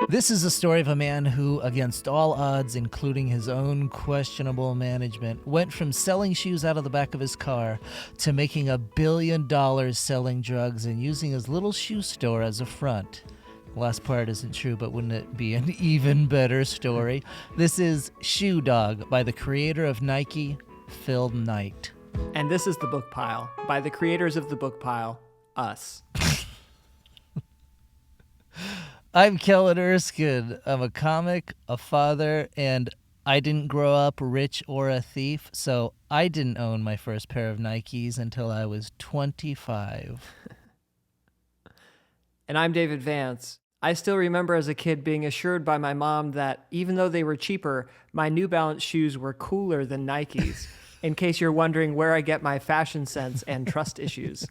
This is a story of a man who, against all odds, including his own questionable management, went from selling shoes out of the back of his car to making $1 billion selling drugs and using his little shoe store as a front. The last part isn't true, but wouldn't it be an even better story? This is Shoe Dog by the creator of Nike, Phil Knight. And this is The Book Pile by the creators of The Book Pile, us. I'm Kellen Erskine. I'm a comic, a father, and I didn't grow up rich or a thief, so I didn't own my first pair of Nikes until I was 25. And I'm David Vance. I still remember as a kid being assured by my mom that even though they were cheaper, my New Balance shoes were cooler than Nikes, in case you're wondering where I get my fashion sense and trust issues.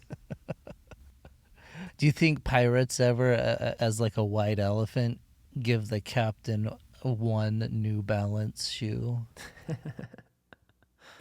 Do you think pirates ever, as like a white elephant, give the captain one New Balance shoe? All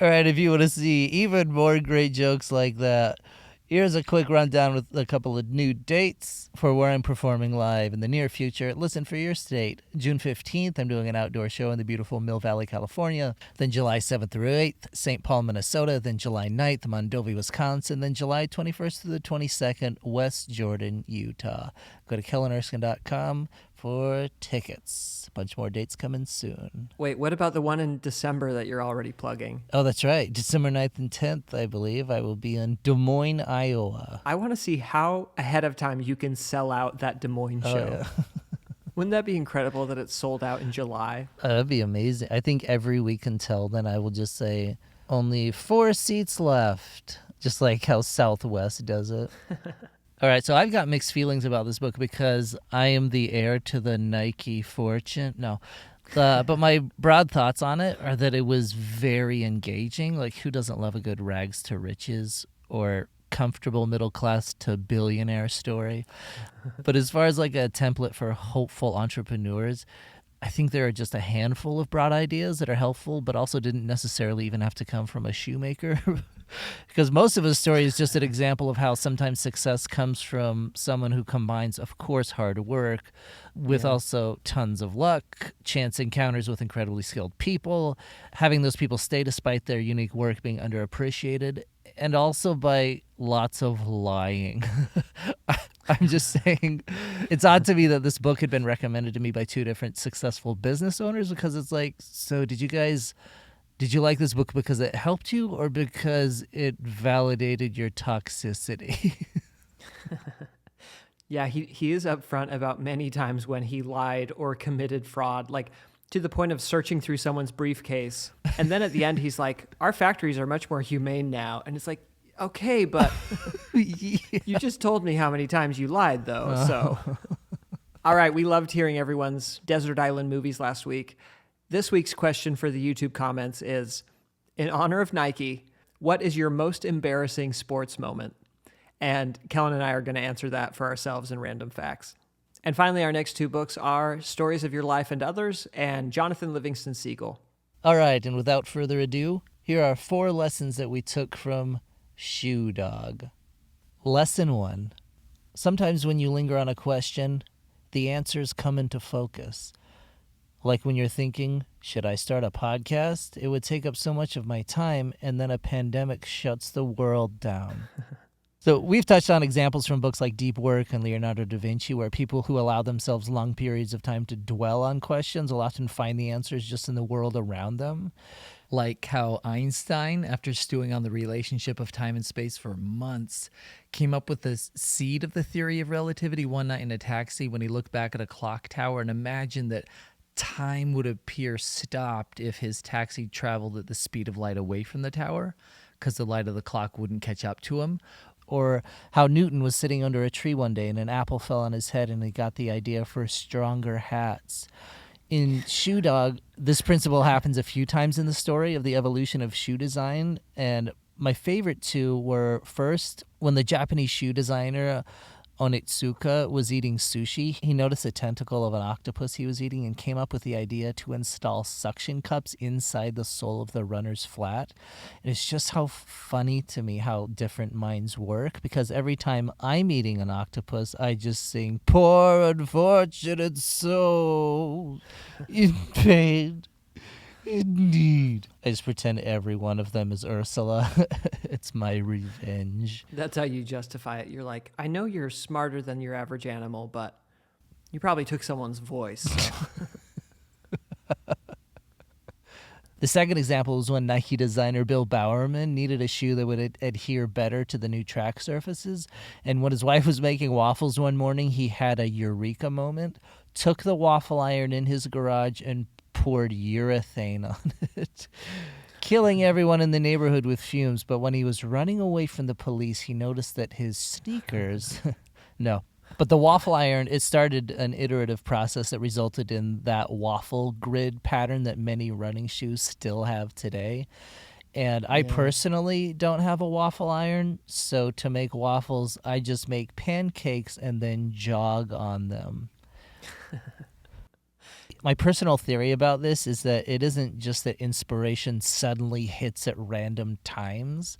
right, if you want to see even more great jokes like that, here's a quick rundown with a couple of new dates for where I'm performing live in the near future. Listen for your state. June 15th, I'm doing an outdoor show in the beautiful Mill Valley, California. Then July 7th through 8th, St. Paul, Minnesota. Then July 9th, Mondovi, Wisconsin. Then July 21st through the 22nd, West Jordan, Utah. Go to kellenerskine.com for tickets. A bunch more dates coming soon. Wait, what about the one in December that you're already plugging? Oh, that's right. December 9th and 10th, I believe. I will be in Des Moines, Iowa. I want to see how ahead of time you can sell out that Des Moines show. Oh, yeah. Wouldn't that be incredible that it's sold out in July? That'd be amazing. I think every week until then I will just say, only 4 seats left. Just like how Southwest does it. All right, so I've got mixed feelings about this book because I am the heir to the Nike fortune. No. But my broad thoughts on it are that it was very engaging. Like, who doesn't love a good rags to riches or comfortable middle class to billionaire story? But as far as like a template for hopeful entrepreneurs, I think there are just a handful of broad ideas that are helpful, but also didn't necessarily even have to come from a shoemaker. Because most of his story is just an example of how sometimes success comes from someone who combines, of course, hard work with also tons of luck, chance encounters with incredibly skilled people, having those people stay despite their unique work being underappreciated, and also by lots of lying. I'm just saying, it's odd to me that this book had been recommended to me by 2 different successful business owners, because it's like, so did you like this book because it helped you or because it validated your toxicity? Yeah, he is upfront about many times when he lied or committed fraud, like to the point of searching through someone's briefcase. And then at the end, he's like, our factories are much more humane now. And it's like, okay, but you just told me how many times you lied, though. So, all right, we loved hearing everyone's Desert Island movies last week. This week's question for the YouTube comments is, in honor of Nike, what is your most embarrassing sports moment? And Kellen and I are going to answer that for ourselves in Random Facts. And finally, our next 2 books are Stories of Your Life and Others and Jonathan Livingston Seagull. All right, and without further ado, here are 4 lessons that we took from Shoe Dog. Lesson 1. Sometimes when you linger on a question, the answers come into focus. Like when you're thinking, should I start a podcast? It would take up so much of my time, and then a pandemic shuts the world down. So we've touched on examples from books like Deep Work and Leonardo da Vinci, where people who allow themselves long periods of time to dwell on questions will often find the answers just in the world around them. Like how Einstein, after stewing on the relationship of time and space for months, came up with the seed of the theory of relativity one night in a taxi when he looked back at a clock tower and imagined that time would appear stopped if his taxi traveled at the speed of light away from the tower, because the light of the clock wouldn't catch up to him. Or how Newton was sitting under a tree one day and an apple fell on his head and he got the idea for stronger hats. In Shoe Dog, this principle happens a few times in the story of the evolution of shoe design, and my favorite 2 were, first, when the Japanese shoe designer Onitsuka was eating sushi. He noticed a tentacle of an octopus he was eating and came up with the idea to install suction cups inside the sole of the runner's flat. And it's just how funny to me how different minds work, because every time I'm eating an octopus, I just sing, "Poor unfortunate soul in pain. Indeed." I just pretend every one of them is Ursula. It's my revenge. That's how you justify it. You're like, I know you're smarter than your average animal, but you probably took someone's voice. So. The second example was when Nike designer Bill Bowerman needed a shoe that would adhere better to the new track surfaces. And when his wife was making waffles one morning, he had a eureka moment, took the waffle iron in his garage and poured urethane on it, killing everyone in the neighborhood with fumes. But when he was running away from the police, he noticed that his sneakers... But the waffle iron, it started an iterative process that resulted in that waffle grid pattern that many running shoes still have today. And I personally don't have a waffle iron, so to make waffles, I just make pancakes and then jog on them. My personal theory about this is that it isn't just that inspiration suddenly hits at random times,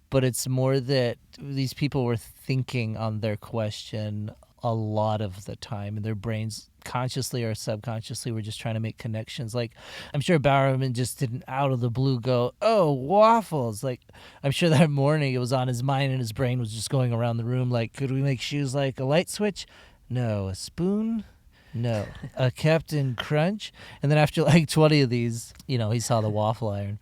but it's more that these people were thinking on their question a lot of the time, and their brains consciously or subconsciously were just trying to make connections. Like, I'm sure Bowerman just didn't out of the blue go, "Oh, waffles." Like, I'm sure that morning it was on his mind and his brain was just going around the room like, could we make shoes like a light switch? No. A spoon? No. A Captain Crunch? And then after like 20 of these, he saw the waffle iron.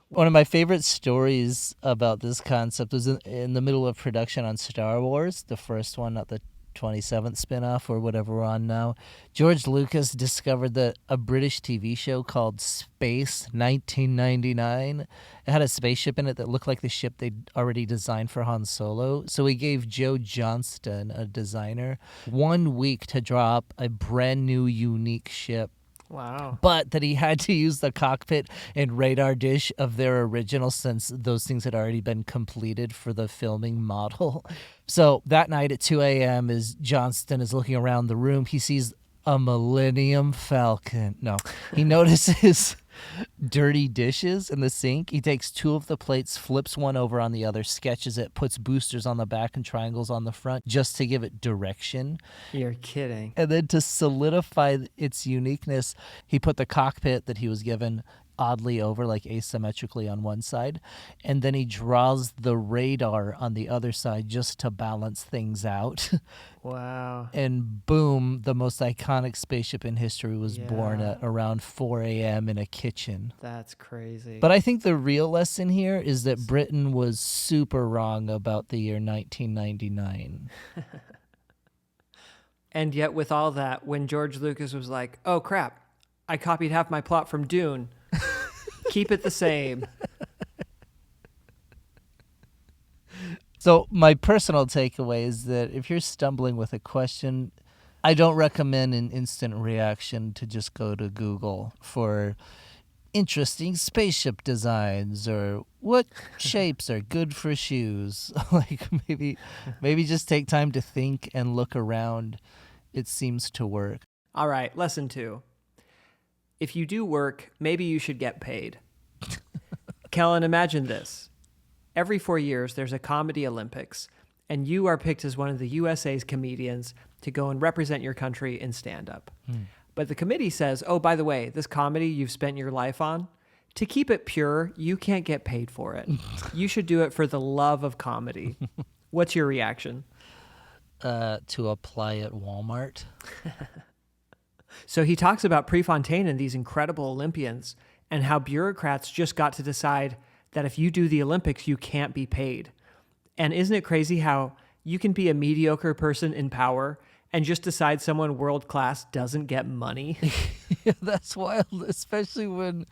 One of my favorite stories about this concept was in the middle of production on Star Wars, the first one, not the 27th spinoff or whatever we're on now. George Lucas discovered that a British TV show called Space 1999, it had a spaceship in it that looked like the ship they'd already designed for Han Solo. So he gave Joe Johnston, a designer, 1 week to draw up a brand new unique ship. Wow. But that he had to use the cockpit and radar dish of their original, since those things had already been completed for the filming model. So that night at 2 a.m., as Johnston is looking around the room, he sees a Millennium Falcon. No, he notices dirty dishes in the sink. He takes 2 of the plates, flips one over on the other, sketches it, puts boosters on the back and triangles on the front just to give it direction. You're kidding. And then to solidify its uniqueness, he put the cockpit that he was given oddly over, like asymmetrically on one side, and then he draws the radar on the other side just to balance things out. Wow. And boom, the most iconic spaceship in history was born at around 4 a.m. in a kitchen. That's crazy. But I think the real lesson here is that Britain was super wrong about the year 1999. And yet with all that, when George Lucas was like, "Oh crap, I copied half my plot from Dune. Keep it the same." So my personal takeaway is that if you're stumbling with a question, I don't recommend an instant reaction to just go to Google for interesting spaceship designs or what shapes are good for shoes. Like maybe just take time to think and look around. It seems to work. All right, lesson 2. If you do work, maybe you should get paid. Kellen, imagine this. Every 4 years, there's a comedy Olympics, and you are picked as one of the USA's comedians to go and represent your country in stand-up. But the committee says, "Oh, by the way, this comedy you've spent your life on, to keep it pure, you can't get paid for it. You should do it for the love of comedy." What's your reaction? To apply at Walmart. So he talks about Prefontaine and these incredible Olympians and how bureaucrats just got to decide that if you do the Olympics, you can't be paid. And isn't it crazy how you can be a mediocre person in power and just decide someone world-class doesn't get money? Yeah, that's wild, especially when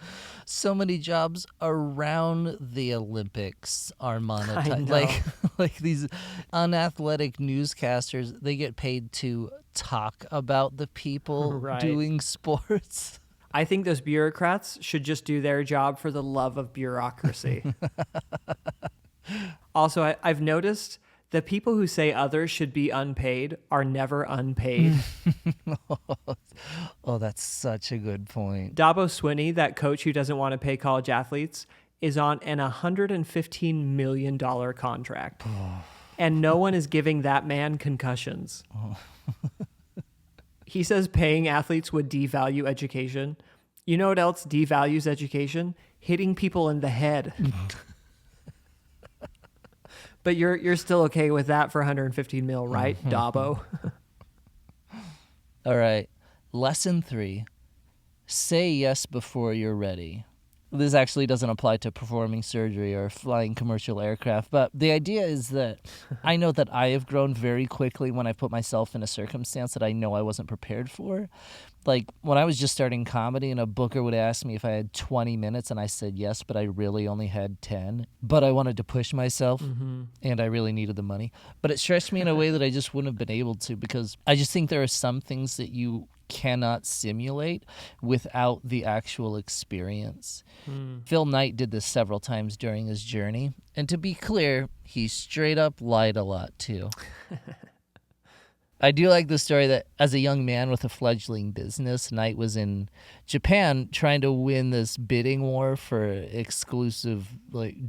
so many jobs around the Olympics are monetized. I know. Like these unathletic newscasters, they get paid to talk about the people Right. doing sports. I think those bureaucrats should just do their job for the love of bureaucracy. Also, I've noticed The people who say others should be unpaid are never unpaid. Oh, that's such a good point. Dabo Swinney, that coach who doesn't want to pay college athletes, is on an $115 million contract. And no one is giving that man concussions. He says paying athletes would devalue education. You know what else devalues education? Hitting people in the head. But you're still okay with that for 115 mil, right, Dabo? All right. Lesson 3. Say yes before you're ready. This actually doesn't apply to performing surgery or flying commercial aircraft, but the idea is that I know that I have grown very quickly when I put myself in a circumstance that I know I wasn't prepared for. Like when I was just starting comedy and a booker would ask me if I had 20 minutes and I said yes, but I really only had 10. But I wanted to push myself and I really needed the money. But it stretched me in a way that I just wouldn't have been able to, because I just think there are some things that you cannot simulate without the actual experience. Phil Knight did this several times during his journey. And to be clear, he straight up lied a lot too. I do like the story that as a young man with a fledgling business, Knight was in Japan trying to win this bidding war for exclusive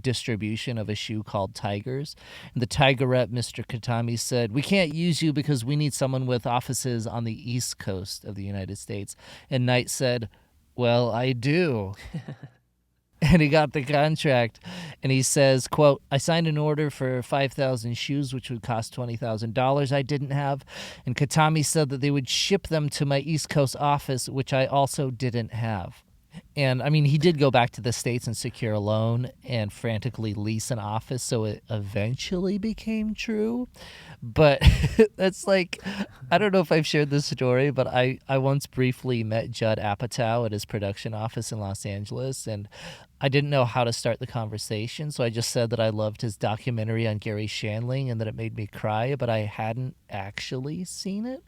distribution of a shoe called Tigers. And the Tiger rep, Mr. Katami, said, "We can't use you because we need someone with offices on the East Coast of the United States." And Knight said, "Well, I do." And he got the contract, and he says, quote, "I signed an order for 5,000 shoes, which would cost $20,000 I didn't have. And Katami said that they would ship them to my East Coast office, which I also didn't have." And, I mean, he did go back to the States and secure a loan and frantically lease an office, so it eventually became true. But that's like, I don't know if I've shared this story, but I once briefly met Judd Apatow at his production office in Los Angeles, and I didn't know how to start the conversation, so I just said that I loved his documentary on Gary Shandling and that it made me cry, but I hadn't actually seen it.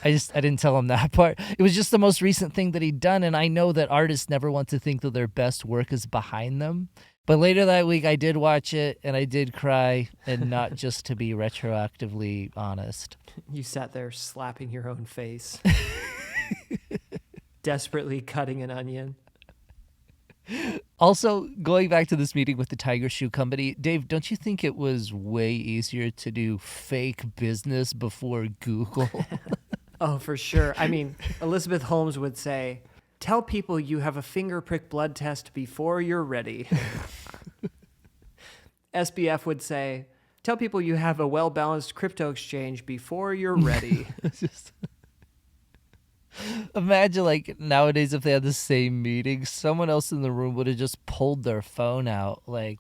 I didn't tell him that part. It was just the most recent thing that he'd done, and I know that artists never want to think that their best work is behind them. But later that week, I did watch it, and I did cry, and not just to be retroactively honest. You sat there slapping your own face. Desperately cutting an onion. Also, going back to this meeting with the Tiger Shoe Company, Dave, don't you think it was way easier to do fake business before Google? Oh, for sure. I mean, Elizabeth Holmes would say, "Tell people you have a finger prick blood test before you're ready." SBF would say, "Tell people you have a well-balanced crypto exchange before you're ready." Imagine, like, nowadays if they had the same meeting, someone else in the room would have just pulled their phone out, like,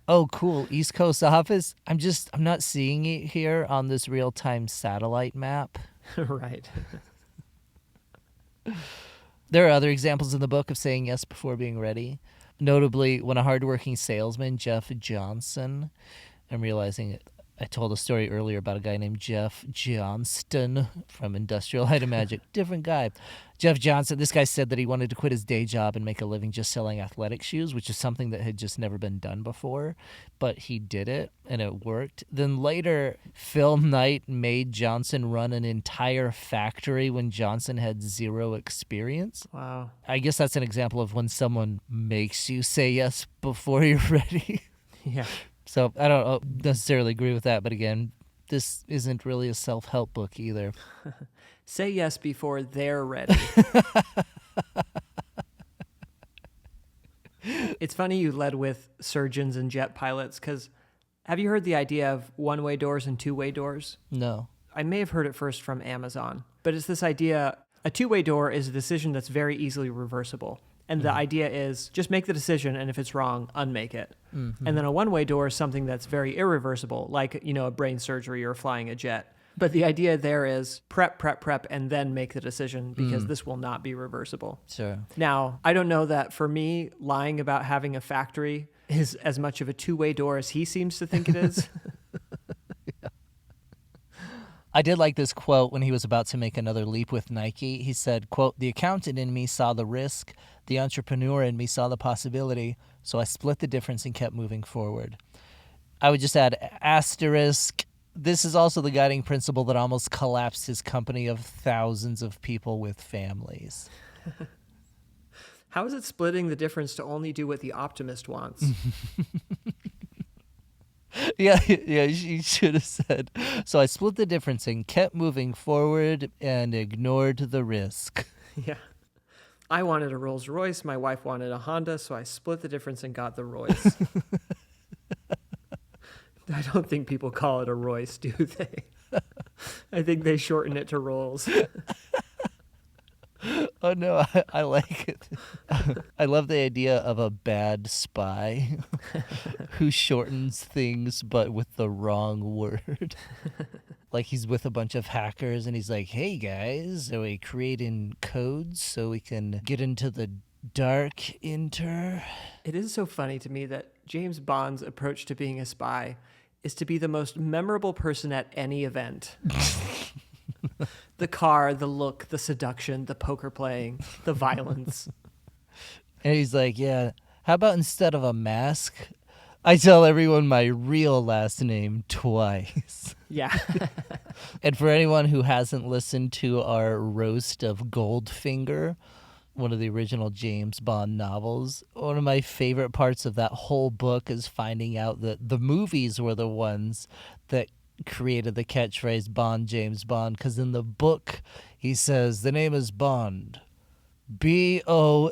"Oh, cool, East Coast office? I'm not seeing it here on this real-time satellite map." Right. There are other examples in the book of saying yes before being ready. Notably, when a hardworking salesman, Jeff Johnson, I'm realizing it, I told a story earlier about a guy named Jeff Johnston from Industrial Light and Magic. Different guy. Jeff Johnson, this guy said that he wanted to quit his day job and make a living just selling athletic shoes, which is something that had just never been done before. But he did it, and it worked. Then later, Phil Knight made Johnson run an entire factory when Johnson had zero experience. Wow. I guess that's an example of when someone makes you say yes before you're ready. Yeah. So I don't necessarily agree with that, but again, this isn't really a self-help book either. Say yes before they're ready. It's funny you led with surgeons and jet pilots, because have you heard the idea of one-way doors and two-way doors? No. I may have heard it first from Amazon, but it's this idea, a two-way door is a decision that's very easily reversible. And the idea is just make the decision, and if it's wrong, unmake it. Mm-hmm. And then a one-way door is something that's very irreversible, like, a brain surgery or flying a jet. But the idea there is prep, and then make the decision, because this will not be reversible. Sure. Now, I don't know that for me, lying about having a factory is as much of a two-way door as he seems to think it is. I did like this quote when he was about to make another leap with Nike. He said, quote, "The accountant in me saw the risk. The entrepreneur in me saw the possibility. So I split the difference and kept moving forward." I would just add asterisk. This is also the guiding principle that almost collapsed his company of thousands of people with families. How is it splitting the difference to only do what the optimist wants? Yeah, you should have said. So I split the difference and kept moving forward and ignored the risk. Yeah. I wanted a Rolls Royce. My wife wanted a Honda, so I split the difference and got the Royce. I don't think people call it a Royce, do they? I think they shorten it to Rolls. Oh, no, I like it. I love the idea of a bad spy who shortens things but with the wrong word. Like he's with a bunch of hackers and he's like, "Hey, guys, are we creating codes so we can get into the dark inter?" It is so funny to me that James Bond's approach to being a spy is to be the most memorable person at any event. The car, the look, the seduction, the poker playing, the violence. And he's like, "Yeah, how about instead of a mask, I tell everyone my real last name twice." Yeah. And for anyone who hasn't listened to our roast of Goldfinger, one of the original James Bond novels, one of my favorite parts of that whole book is finding out that the movies were the ones that created the catchphrase Bond, James Bond, because in the book he says the name is Bond, Bond.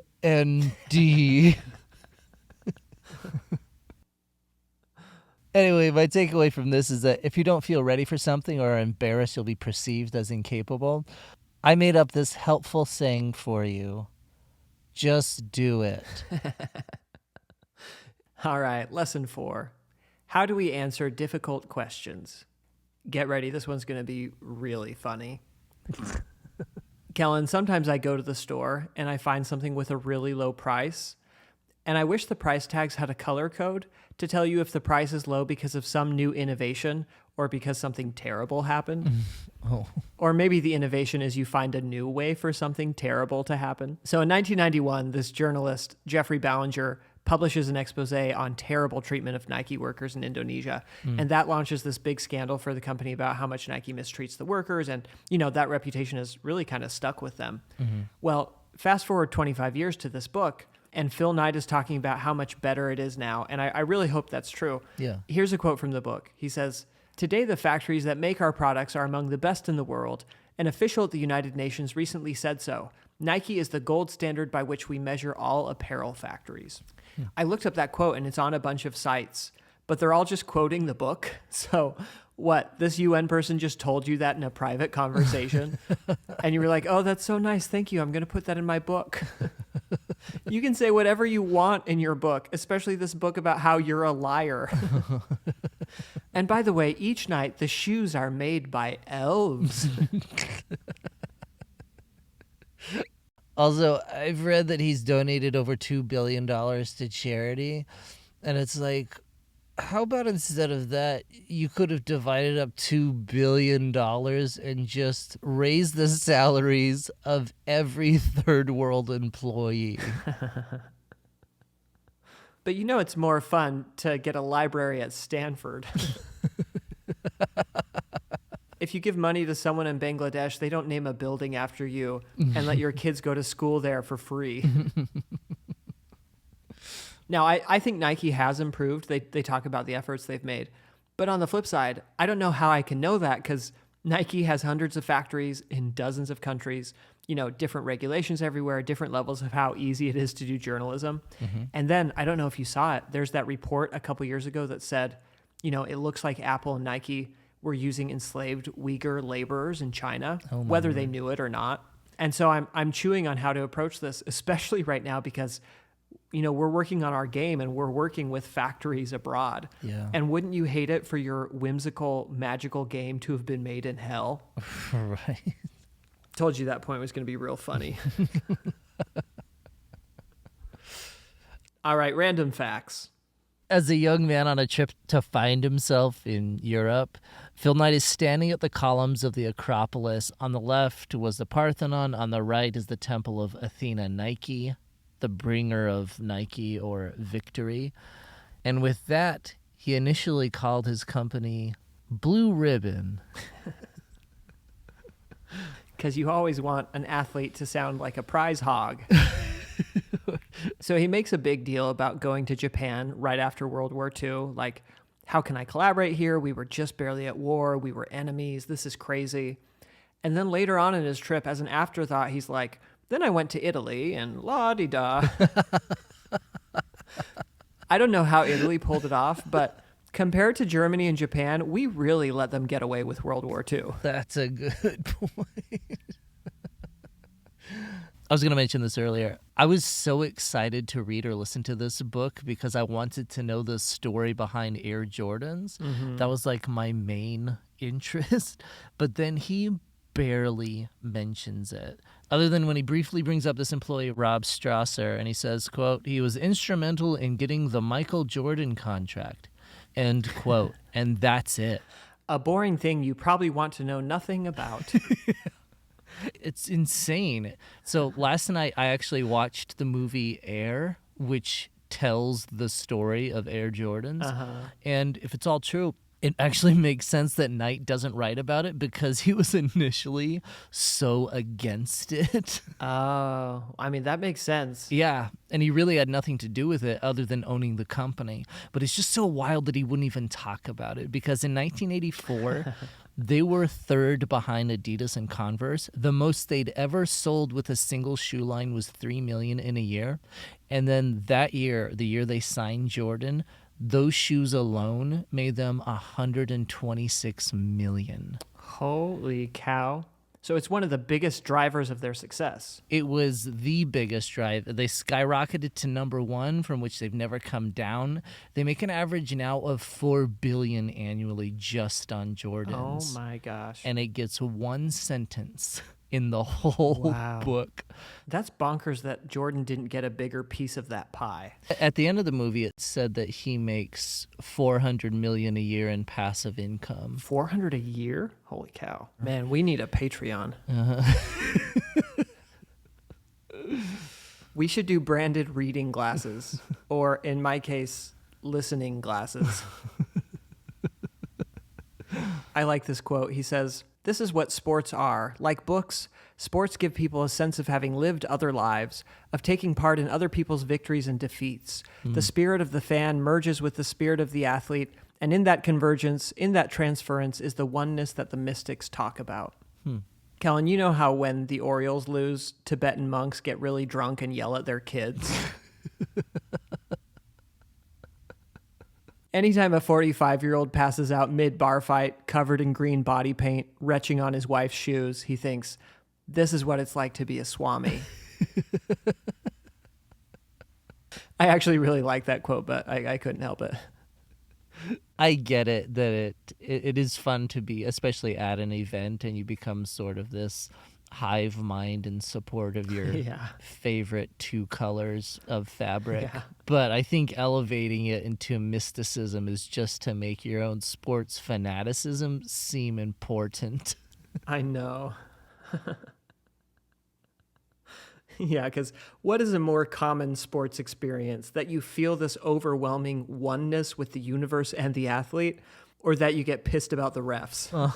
Anyway, my takeaway from this is that if you don't feel ready for something or are embarrassed, you'll be perceived as incapable. I made up this helpful saying for you. Just do it. All right, lesson 4. How do we answer difficult questions? Get ready, this one's going to be really funny. Kellen, sometimes I go to the store and I find something with a really low price, and I wish the price tags had a color code to tell you if the price is low because of some new innovation or because something terrible happened. Oh. Or maybe the innovation is you find a new way for something terrible to happen. So in 1991, this journalist, Jeffrey Ballinger, publishes an expose on terrible treatment of Nike workers in Indonesia. And that launches this big scandal for the company about how much Nike mistreats the workers. And, you know, that reputation has really kind of stuck with them. Well, fast forward 25 years to this book, and Phil Knight is talking about how much better it is now. And I really hope that's true. Yeah. Here's a quote from the book. He says, "Today, the factories that make our products are among the best in the world. An official at the United Nations recently said so. Nike is the gold standard by which we measure all apparel factories." I looked up that quote and it's on a bunch of sites, but they're all just quoting the book. So what, this UN person just told you that in a private conversation? And you were like, "Oh, that's so nice. Thank you. I'm going to put that in my book." You can say whatever you want in your book, especially this book about how you're a liar. And by the way, each night the shoes are made by elves. Also, I've read that he's donated over $2 billion to charity. And it's like, how about instead of that, you could have divided up $2 billion and just raised the salaries of every third world employee? But you know it's more fun to get a library at Stanford. If you give money to someone in Bangladesh, they don't name a building after you and let your kids go to school there for free. Now, I think Nike has improved. They talk about the efforts they've made. But on the flip side, I don't know how I can know that because Nike has hundreds of factories in dozens of countries, you know, different regulations everywhere, different levels of how easy it is to do journalism. And then, I don't know if you saw it, there's that report a couple years ago that said, you know, it looks like Apple and Nike were using enslaved Uyghur laborers in China, whether they knew it or not. And so I'm chewing on how to approach this, especially right now because, you know, we're working on our game and we're working with factories abroad. Yeah. And wouldn't you hate it for your whimsical, magical game to have been made in hell? Right. Told you that point was going to be real funny. All right, random facts. As a young man on a trip to find himself in Europe, Phil Knight is standing at the columns of the Acropolis. On the left was the Parthenon. On the right is the Temple of Athena Nike, the bringer of Nike or victory. And with that, he initially called his company Blue Ribbon. Because you always want an athlete to sound like a prize hog. So he makes a big deal about going to Japan right after World War II. Like, how can I collaborate here? We were just barely at war. We were enemies. This is crazy. And then later on in his trip, as an afterthought, he's like, then I went to Italy and la-di-da. I don't know how Italy pulled it off, but compared to Germany and Japan, we really let them get away with World War II. That's a good point. I was going to mention this earlier. I was so excited to read or listen to this book because I wanted to know the story behind Air Jordans. Mm-hmm. That was like my main interest. But then he barely mentions it, other than when he briefly brings up this employee, Rob Strasser, and he says, quote, he was instrumental in getting the Michael Jordan contract, end quote. And that's it. A boring thing you probably want to know nothing about. It's insane. So last night I actually watched the movie Air, which tells the story of Air Jordans. Uh-huh. And if it's all true, it actually makes sense that Knight doesn't write about it because he was initially so against it. Oh, I mean, that makes sense. Yeah, and he really had nothing to do with it other than owning the company. But it's just so wild that he wouldn't even talk about it because in 1984... they were third behind Adidas and Converse. The most they'd ever sold with a single shoe line was $3 million in a year. And then that year, the year they signed Jordan, those shoes alone made them $126 million. Holy cow. So it's one of the biggest drivers of their success. It was the biggest drive. They skyrocketed to number one, from which they've never come down. They make an average now of $4 billion annually just on Jordans. Oh my gosh. And it gets one sentence in the whole book. That's bonkers that Jordan didn't get a bigger piece of that pie. At the end of the movie, it said that he makes $400 million a year in passive income. 400 a year? Holy cow. Man, we need a Patreon. Uh-huh. We should do branded reading glasses, or in my case, listening glasses. I like this quote. He says, "This is what sports are. Like books, sports give people a sense of having lived other lives, of taking part in other people's victories and defeats. The spirit of the fan merges with the spirit of the athlete, and in that convergence, in that transference, is the oneness that the mystics talk about." Kellen, you know how when the Orioles lose, Tibetan monks get really drunk and yell at their kids? Anytime a 45-year-old passes out mid-bar fight, covered in green body paint, retching on his wife's shoes, he thinks, this is what it's like to be a Swami. I actually really like that quote, but I couldn't help it. I get it, that it is fun to be, especially at an event, and you become sort of this hive mind in support of your favorite two colors of fabric. Yeah. But I think elevating it into mysticism is just to make your own sports fanaticism seem important. I know. Yeah, because what is a more common sports experience? That you feel this overwhelming oneness with the universe and the athlete, or that you get pissed about the refs? Oh.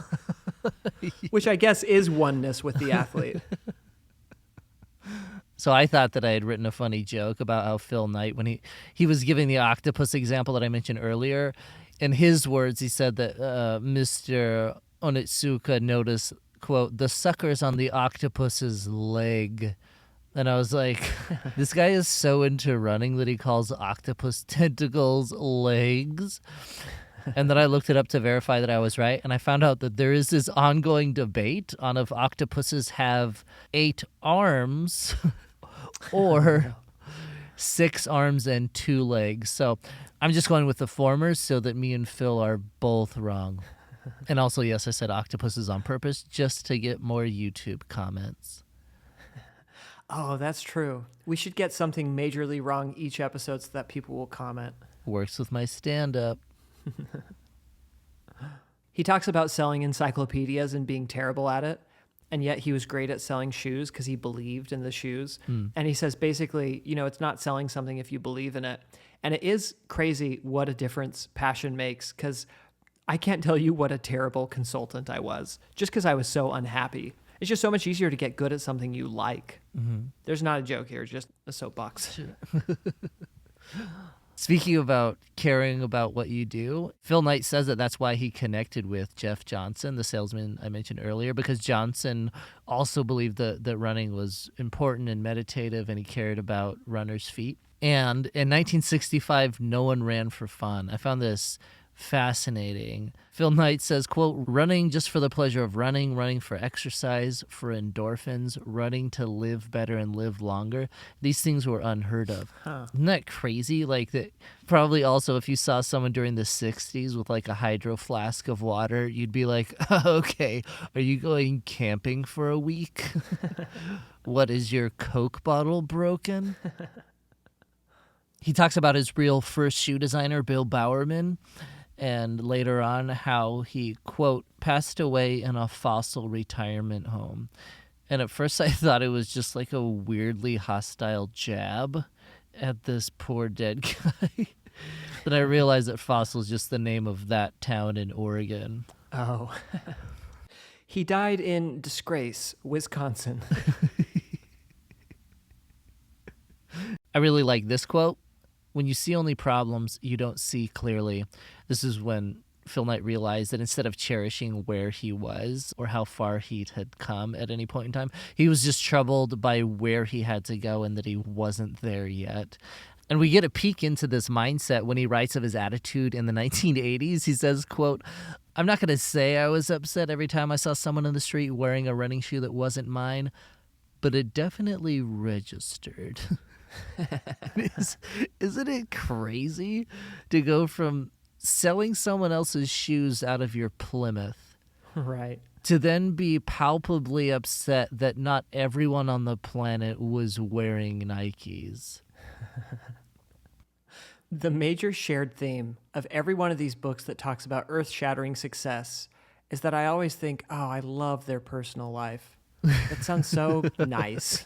Which I guess is oneness with the athlete. So I thought that I had written a funny joke about how Phil Knight, when he was giving the octopus example that I mentioned earlier, in his words, he said that Mr. Onitsuka noticed, quote, the suckers on the octopus's leg. And I was like, this guy is so into running that he calls octopus tentacles legs. And then I looked it up to verify that I was right. And I found out that there is this ongoing debate on if octopuses have 8 arms or 6 arms and 2 legs. So I'm just going with the former so that me and Phil are both wrong. And also, yes, I said octopuses on purpose just to get more YouTube comments. Oh, that's true. We should get something majorly wrong each episode so that people will comment. Works with my stand-up. He talks about selling encyclopedias and being terrible at it, and yet he was great at selling shoes because he believed in the shoes. And he says basically, it's not selling something if you believe in it. And it is crazy what a difference passion makes, because I can't tell you what a terrible consultant I was just because I was so unhappy. It's just so much easier to get good at something you like. There's not a joke here, just a soapbox. Speaking about caring about what you do, Phil Knight says that that's why he connected with Jeff Johnson, the salesman I mentioned earlier, because Johnson also believed that running was important and meditative, and he cared about runners' feet. And in 1965, no one ran for fun. I found this fascinating. Phil Knight says, quote, running just for the pleasure of running, running for exercise, for endorphins, running to live better and live longer. These things were unheard of. Isn't that crazy? Like that. Probably also if you saw someone during the 60s with like a hydro flask of water, you'd be like, oh, okay, are you going camping for a week? What, is your Coke bottle broken? He talks about his real first shoe designer, Bill Bowerman, and later on how he, quote, passed away in a fossil retirement home. And at first I thought it was just like a weirdly hostile jab at this poor dead guy. Then I realized that Fossil is just the name of that town in Oregon. Oh. He died in Disgrace, Wisconsin. I really like this quote. When you see only problems, you don't see clearly. This is when Phil Knight realized that instead of cherishing where he was or how far he had come at any point in time, he was just troubled by where he had to go and that he wasn't there yet. And we get a peek into this mindset when he writes of his attitude in the 1980s. He says, quote, I'm not going to say I was upset every time I saw someone in the street wearing a running shoe that wasn't mine, but it definitely registered. Isn't it crazy to go from selling someone else's shoes out of your Plymouth, right, to then be palpably upset that not everyone on the planet was wearing Nikes? The major shared theme of every one of these books that talks about earth-shattering success is that I always think, oh, I love their personal life. That sounds so nice.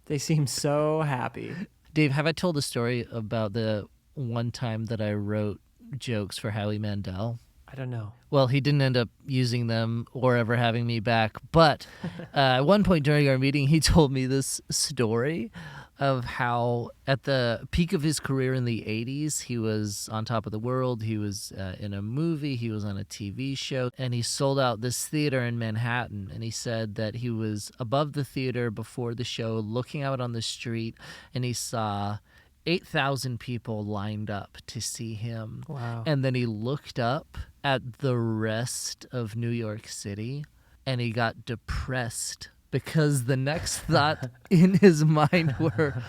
They seem so happy. Dave, have I told a story about the one time that I wrote jokes for Howie Mandel? I don't know. Well, he didn't end up using them or ever having me back. But at one point during our meeting, he told me this story of how at the peak of his career in the 80s, he was on top of the world. He was in a movie. He was on a TV show. And he sold out this theater in Manhattan. And he said that he was above the theater before the show, looking out on the street, and he saw 8,000 people lined up to see him. Wow. And then he looked up at the rest of New York City and he got depressed because the next thought in his mind were,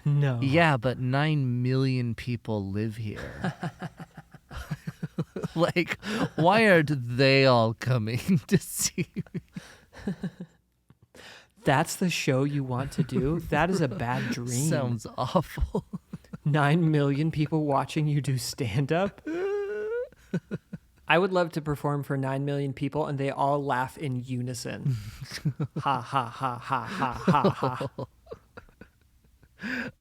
no. Yeah, but 9 million people live here. Like, why aren't they all coming to see me? That's the show you want to do? That is a bad dream. Sounds awful. 9 million people watching you do stand-up? I would love to perform for 9 million people and they all laugh in unison. Ha, ha, ha, ha, ha, ha, ha.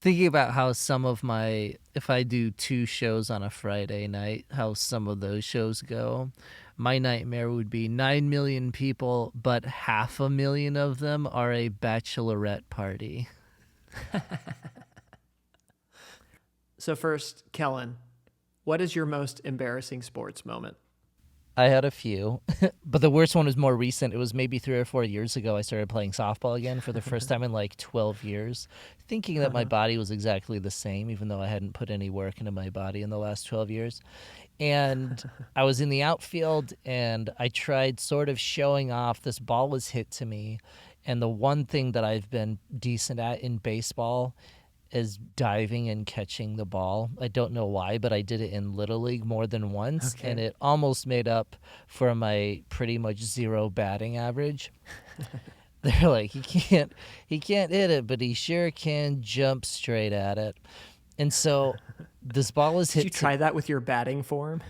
Thinking about how some of my, if I do 2 shows on a Friday night, how some of those shows go, my nightmare would be 9 million people, but 500,000 of them are a bachelorette party. So first, Kellen, what is your most embarrassing sports moment? I had a few, but the worst one was more recent. It was maybe 3 or 4 years ago. I started playing softball again for the first time in like 12 years, thinking that my body was exactly the same, even though I hadn't put any work into my body in the last 12 years. And I was in the outfield, and I tried sort of showing off. This ball was hit to me, and the one thing that I've been decent at in baseball is diving and catching the ball. I don't know why, but I did it in Little League more than once, and it almost made up for my pretty much 0 batting average. They're like, he can't hit it, but he sure can jump straight at it. And so this ball is Did hit. you try that with your batting form?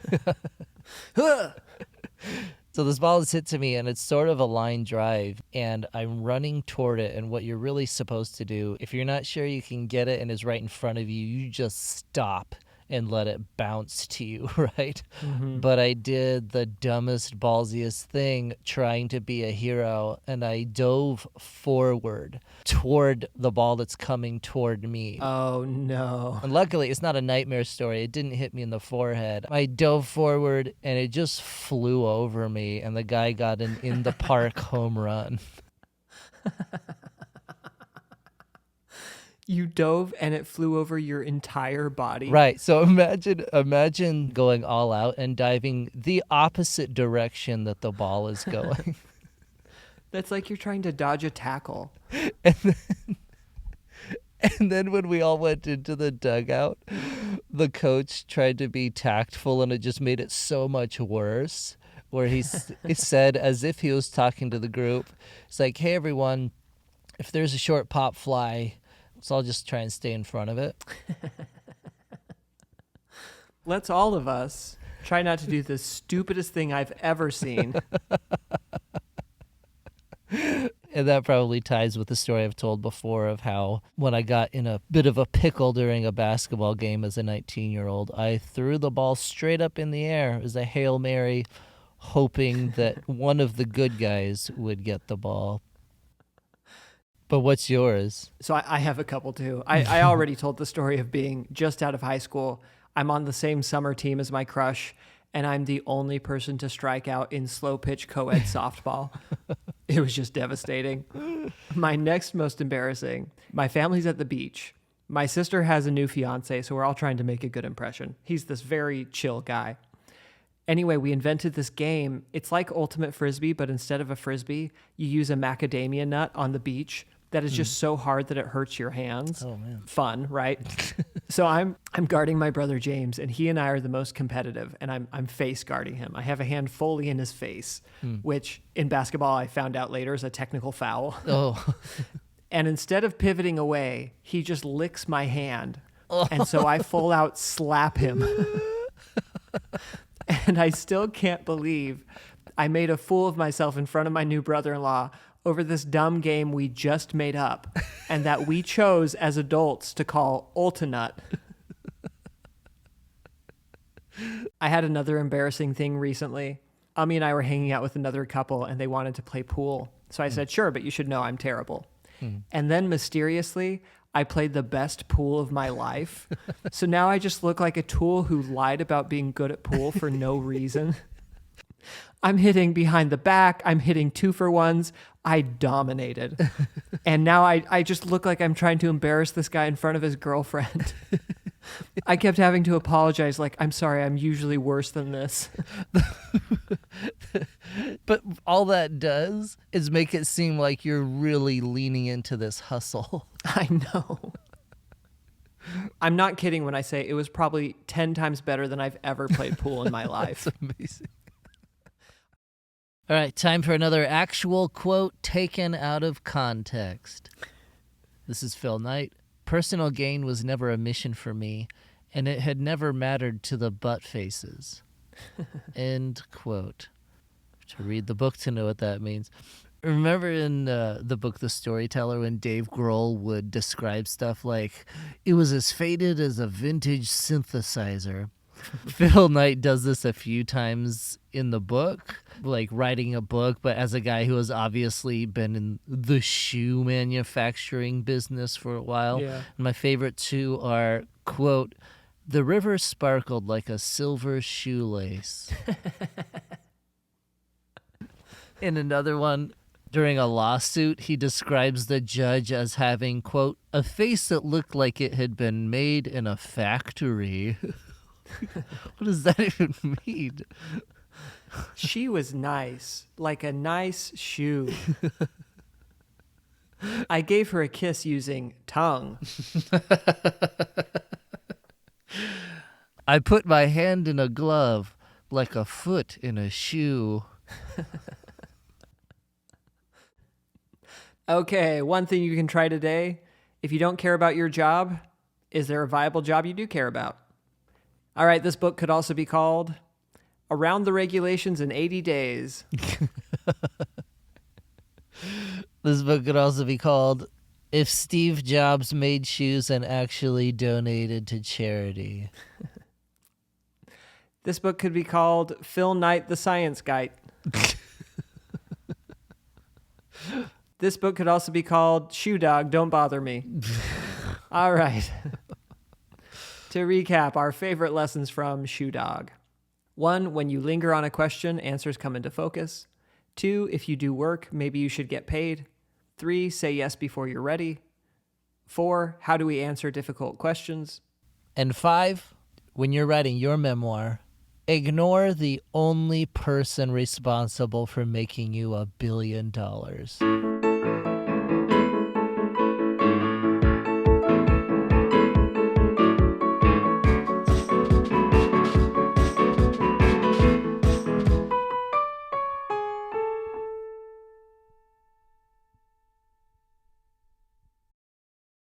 So this ball is hit to me, and it's sort of a line drive, and I'm running toward it. And what you're really supposed to do, if you're not sure you can get it and it's right in front of you, you just stop and let it bounce to you, right? Mm-hmm. But I did the dumbest, ballsiest thing trying to be a hero, and I dove forward toward the ball that's coming toward me. Oh, no. And luckily, it's not a nightmare story. It didn't hit me in the forehead. I dove forward, and it just flew over me, and the guy got an in-the-park home run. You dove and it flew over your entire body. Right. So imagine going all out and diving the opposite direction that the ball is going. That's like you're trying to dodge a tackle. And then when we all went into the dugout, the coach tried to be tactful, and it just made it so much worse. Where he said, as if he was talking to the group, it's like, hey, everyone, if there's a short pop fly, so I'll just try and stay in front of it. Let's all of us try not to do the stupidest thing I've ever seen. And that probably ties with the story I've told before of how when I got in a bit of a pickle during a basketball game as a 19-year-old, I threw the ball straight up in the air as a Hail Mary, hoping that one of the good guys would get the ball. But what's yours? So I have a couple too. I already told the story of being just out of high school. I'm on the same summer team as my crush, and I'm the only person to strike out in slow pitch co-ed softball. It was just devastating. My next most embarrassing, my family's at the beach. My sister has a new fiance, so we're all trying to make a good impression. He's this very chill guy. Anyway, we invented this game. It's like Ultimate Frisbee, but instead of a Frisbee, you use a macadamia nut on the beach that is just so hard that it hurts your hands. Oh, man. Fun, right? So I'm guarding my brother James, and he and I are the most competitive, and I'm face guarding him. I have a hand fully in his face, which in basketball I found out later is a technical foul. Oh. And instead of pivoting away, he just licks my hand. And so I full out slap him. And I still can't believe I made a fool of myself in front of my new brother-in-law over this dumb game we just made up and that we chose as adults to call Ultinut. I had another embarrassing thing recently. Ami and I were hanging out with another couple and they wanted to play pool. So I said, sure, but you should know I'm terrible. And then mysteriously, I played the best pool of my life. So now I just look like a tool who lied about being good at pool for no reason. I'm hitting behind the back. I'm hitting 2-for-1s. I dominated. And now I just look like I'm trying to embarrass this guy in front of his girlfriend. I kept having to apologize, like, I'm sorry, I'm usually worse than this. But all that does is make it seem like you're really leaning into this hustle. I know. I'm not kidding when I say it was probably 10 times better than I've ever played pool in my life. That's amazing. All right, time for another actual quote taken out of context. This is Phil Knight. Personal gain was never a mission for me, and it had never mattered to the butt faces. End quote. To read the book to know what that means. Remember in the book The Storyteller when Dave Grohl would describe stuff like, it was as faded as a vintage synthesizer. Phil Knight does this a few times in the book, like writing a book, but as a guy who has obviously been in the shoe manufacturing business for a while. Yeah. And my favorite two are, quote, the river sparkled like a silver shoelace. In another one, during a lawsuit, he describes the judge as having, quote, a face that looked like it had been made in a factory. What does that even mean? She was nice, like a nice shoe. I gave her a kiss using tongue. I put my hand in a glove like a foot in a shoe. Okay, one thing you can try today. If you don't care about your job, is there a viable job you do care about? All right, this book could also be called Around the Regulations in 80 Days. This book could also be called If Steve Jobs Made Shoes and Actually Donated to Charity. This book could be called Phil Knight, the Science Guy. This book could also be called Shoe Dog, Don't Bother Me. All right. To recap, our favorite lessons from Shoe Dog. 1, when you linger on a question, answers come into focus. 2, if you do work, maybe you should get paid. 3, say yes before you're ready. 4, how do we answer difficult questions? And 5, when you're writing your memoir, ignore the only person responsible for making you $1 billion.